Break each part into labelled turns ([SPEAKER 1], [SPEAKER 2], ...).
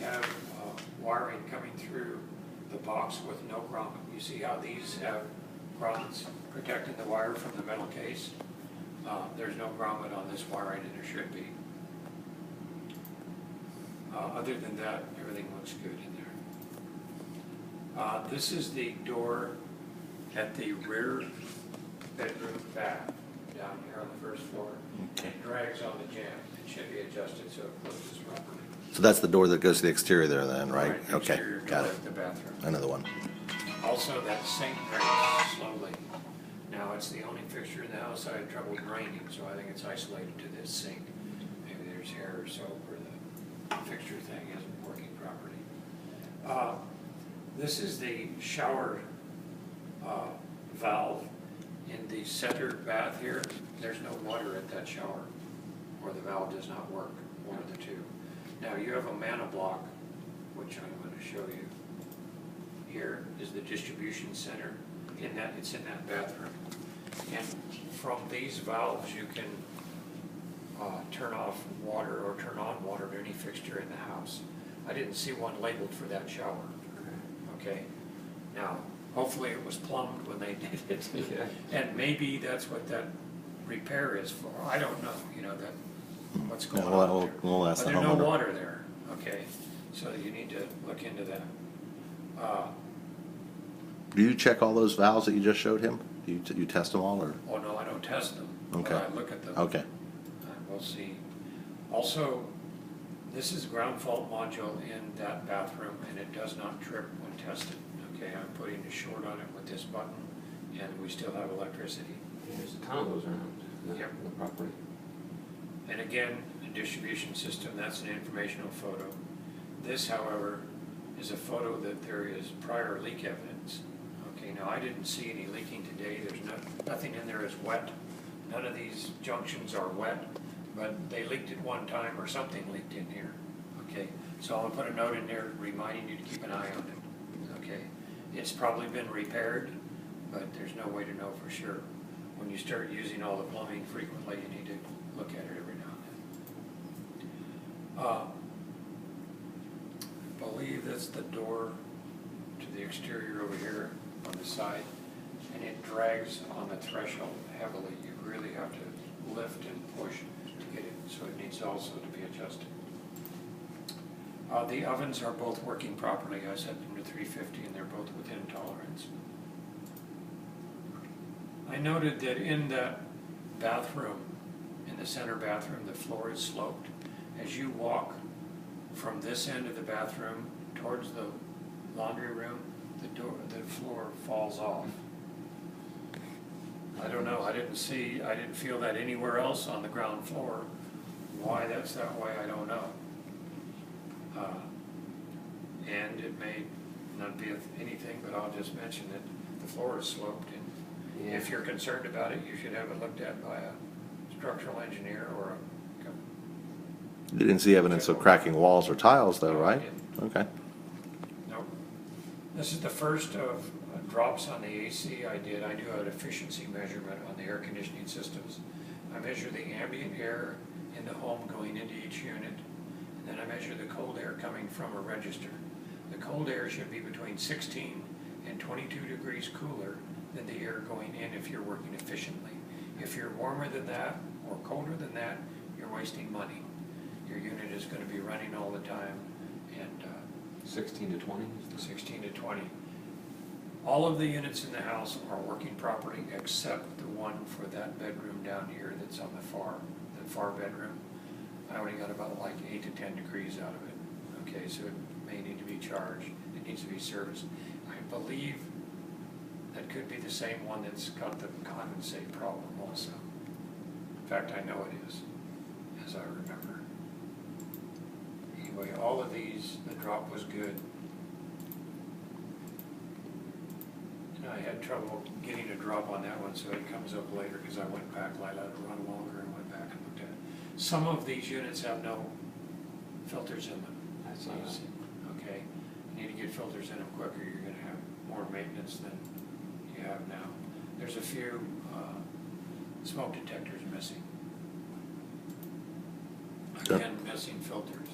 [SPEAKER 1] have wiring coming through the box with no grommet. You see how these have grommets protecting the wire from the metal case? There's no grommet on this wiring, and there should be. Other than that, everything looks good in there. This is the door at the rear bedroom bath down here on the first floor.
[SPEAKER 2] Okay.
[SPEAKER 1] It drags on the jamb. It should be adjusted so it closes properly.
[SPEAKER 2] So that's the door that goes to the exterior there then, right?
[SPEAKER 1] The
[SPEAKER 2] Okay,
[SPEAKER 1] exterior door
[SPEAKER 2] got it.
[SPEAKER 1] of the bathroom.
[SPEAKER 2] Another one.
[SPEAKER 1] Also, that sink drains slowly. Now, it's the only fixture in the house I had trouble draining, so I think it's isolated to this sink. Maybe there's hair or soap, or the fixture thing isn't working properly. This is the shower valve in the center bath here. There's no water at that shower, or the valve does not work, one of the two. Now, you have a mana block, which I'm going to show you. Here is the distribution center. It's in that bathroom. And from these valves, you can turn off water or turn on water to any fixture in the house. I didn't see one labeled for that shower. Okay. Now, hopefully it was plumbed when they did it.
[SPEAKER 3] Yeah.
[SPEAKER 1] And maybe that's what that repair is for. I don't know, what's going
[SPEAKER 2] Yeah,
[SPEAKER 1] on there.
[SPEAKER 2] we'll ask
[SPEAKER 1] But
[SPEAKER 2] the
[SPEAKER 1] there's no
[SPEAKER 2] homeowner.
[SPEAKER 1] water there, okay? So you need to look into that.
[SPEAKER 2] Do you check all those valves that you just showed him? Do you test them all, or?
[SPEAKER 1] Oh, no, I don't test them.
[SPEAKER 2] Okay.
[SPEAKER 1] But I look at them.
[SPEAKER 2] Okay.
[SPEAKER 1] We'll see. Also, this is ground fault module in that bathroom, and it does not trip when tested. Okay, I'm putting a short on it with this button, and we still have electricity.
[SPEAKER 3] There's a ton of those around
[SPEAKER 1] Yep.
[SPEAKER 3] the property.
[SPEAKER 1] And again, a distribution system, that's an informational photo. This, however, is a photo that there is prior leak evidence. Okay, now I didn't see any leaking today. There's nothing in there is wet. None of these junctions are wet, but they leaked at one time or something leaked in here. Okay, so I'll put a note in there reminding you to keep an eye on it. Okay, it's probably been repaired, but there's no way to know for sure. When you start using all the plumbing frequently, you need to look at it every now and then. I believe that's the door to the exterior over here on the side, and it drags on the threshold heavily. You really have to lift and push to get it, so it needs also to be adjusted. The ovens are both working properly. I set them to 350 and they're both within tolerance. I noted that in that bathroom, in the center bathroom, the floor is sloped. As you walk from this end of the bathroom towards the laundry room, the floor falls off. I don't know, I didn't feel that anywhere else on the ground floor. Why that's that way, I don't know. And it may not be anything, but I'll just mention that the floor is sloped, and if you're concerned about it, you should have it looked at by a structural engineer or
[SPEAKER 2] You didn't see evidence of cracking walls or tiles, though,
[SPEAKER 1] No, I
[SPEAKER 2] right?
[SPEAKER 1] didn't.
[SPEAKER 2] Okay.
[SPEAKER 1] Nope. This is the first of drops on the AC I did. I do an efficiency measurement on the air conditioning systems. I measure the ambient air in the home going into each unit, and then I measure the cold air coming from a register. The cold air should be between 16 and 22 degrees cooler than the air going in if you're working efficiently. If you're warmer than that or colder than that, you're wasting money. Your unit is going to be running all the time, and
[SPEAKER 3] 16 to 20?
[SPEAKER 1] 16 to 20. All of the units in the house are working properly except the one for that bedroom down here that's on the far bedroom. I only got about like 8 to 10 degrees out of it. Okay, so it may need to be charged. It needs to be serviced. I believe that could be the same one that's got the condensate problem also. In fact, I know it is, as I remember. Anyway, all of these, the drop was good. And I had trouble getting a drop on that one, so it comes up later because I went back, I let it run longer and went back and looked at it. Some of these units have no filters in them.
[SPEAKER 3] I saw that.
[SPEAKER 1] Okay, you need to get filters in them quicker, you're going to have more maintenance than you have now. There's a few smoke detectors missing. Again, missing filters.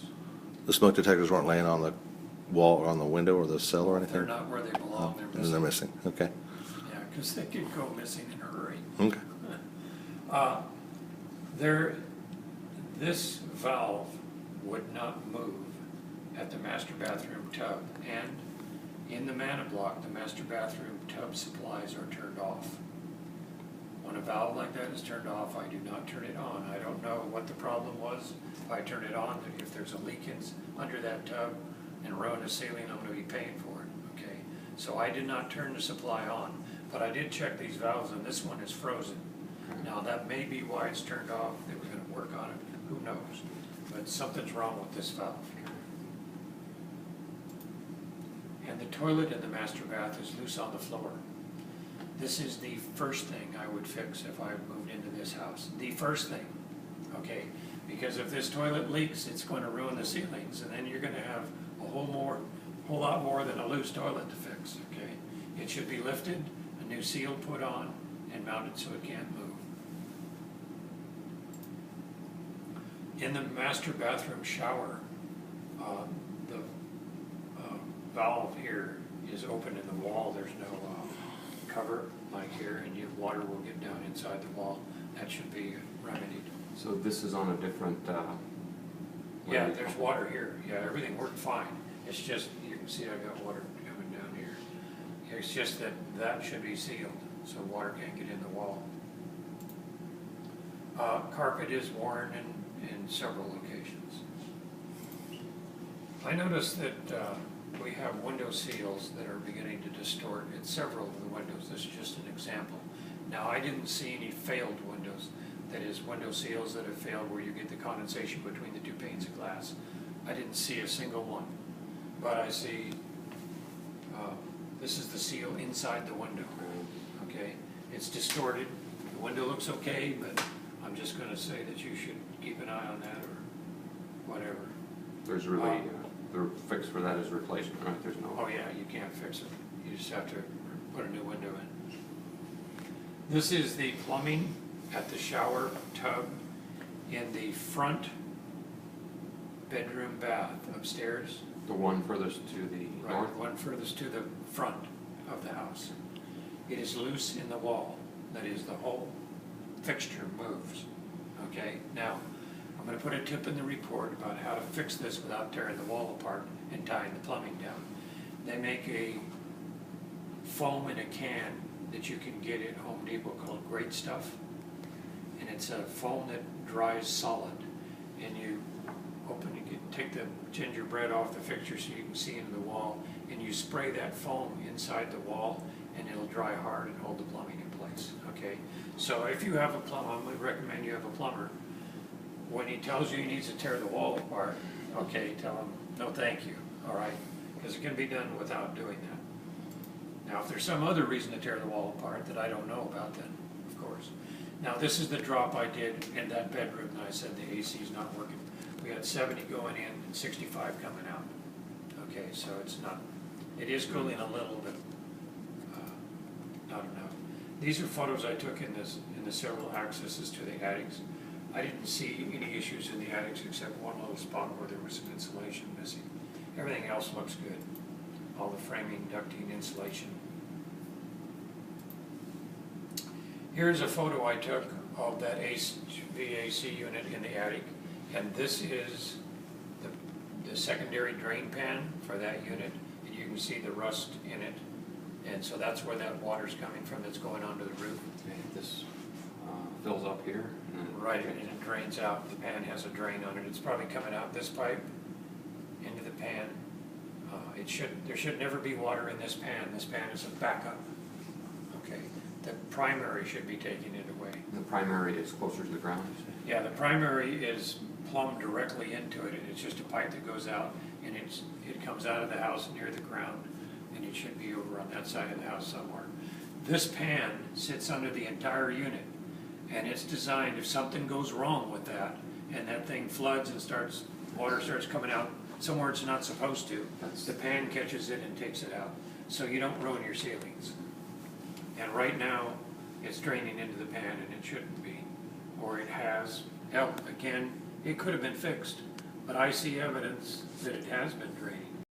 [SPEAKER 2] The smoke detectors weren't laying on the wall or on the window or the sill or anything?
[SPEAKER 1] They're not where they belong,
[SPEAKER 2] And
[SPEAKER 1] they're
[SPEAKER 2] they're
[SPEAKER 1] missing.
[SPEAKER 2] missing, okay,
[SPEAKER 1] Yeah, because they could go missing in a hurry.
[SPEAKER 2] okay.
[SPEAKER 1] There, this valve would not move at the master bathroom tub, and in the mana block, the master bathroom tub supplies are turned off. When a valve like that is turned off, I do not turn it on. I don't know what the problem was. If I turn it on, if there's a leak under that tub and ruin a ceiling, I'm gonna be paying for it, okay? So I did not turn the supply on, but I did check these valves and this one is frozen. Now, that may be why it's turned off. They were gonna work on it, who knows? But something's wrong with this valve. And the toilet in the master bath is loose on the floor. This is the first thing I would fix if I moved into this house. The first thing, okay? Because if this toilet leaks, it's going to ruin the ceilings, and then you're gonna have a whole lot more than a loose toilet to fix, okay? It should be lifted, a new seal put on, and mounted so it can't move. In the master bathroom shower, the valve here is open in the wall. There's no cover like here, and water will get down inside the wall. That should be remedied.
[SPEAKER 3] So this is on a different,
[SPEAKER 1] Yeah, there's water here. Yeah, everything worked fine. It's just, you can see I got water coming down here. It's just that that should be sealed, so water can't get in the wall. Carpet is worn in several locations. I noticed that we have window seals that are beginning to distort in several of the windows. This is just an example. Now, I didn't see any failed windows. That is, window seals that have failed where you get the condensation between the two panes of glass. I didn't see a single one. But I see, this is the seal inside the window, okay? It's distorted. The window looks okay, but I'm just gonna say that you should keep an eye on that or whatever.
[SPEAKER 3] There's really, the fix for that is replacement, right? There's no.
[SPEAKER 1] Oh yeah, you can't fix it. You just have to put a new window in. This is the plumbing at the shower tub in the front bedroom bath upstairs.
[SPEAKER 3] The one furthest to the
[SPEAKER 1] Right,
[SPEAKER 3] north?
[SPEAKER 1] one furthest to the front of the house. It is loose in the wall. That is, the whole fixture moves. Okay, now, I'm gonna put a tip in the report about how to fix this without tearing the wall apart and tying the plumbing down. They make a foam in a can that you can get at Home Depot called Great Stuff. And it's a foam that dries solid. And you take the gingerbread off the fixture so you can see into the wall, and you spray that foam inside the wall, and it'll dry hard and hold the plumbing in place, okay? So if you have a plumber, I would recommend you have a plumber. When he tells you he needs to tear the wall apart, okay, tell him, no thank you, all right? Because it can be done without doing that. Now, if there's some other reason to tear the wall apart that I don't know about, then of course. Now, this is the drop I did in that bedroom, and I said the AC is not working. We had 70 going in and 65 coming out. Okay, so it is cooling a little, but not enough. These are photos I took in the several accesses to the attics. I didn't see any issues in the attics except one little spot where there was some insulation missing. Everything else looks good. All the framing, ducting, insulation. Here's a photo I took of that HVAC unit in the attic, and this is the secondary drain pan for that unit, and you can see the rust in it, and so that's where that water's coming from that's going onto the roof.
[SPEAKER 3] Okay, this fills up here. And then
[SPEAKER 1] Right, and it drains out. The pan has a drain on it. It's probably coming out this pipe into the pan. There should never be water in this pan. This pan is a backup. Okay, the primary should be taking it away.
[SPEAKER 3] The primary is closer to the ground, you say?
[SPEAKER 1] Yeah, the primary is plumbed directly into it. It's just a pipe that goes out, and it comes out of the house near the ground, and it should be over on that side of the house somewhere. This pan sits under the entire unit, and it's designed, if something goes wrong with that, and that thing floods and water starts coming out somewhere it's not supposed to, the pan catches it and takes it out, so you don't ruin your ceilings. And right now, it's draining into the pan, and it shouldn't be, or it has. Hell, again, it could have been fixed, But I see evidence that it has been draining.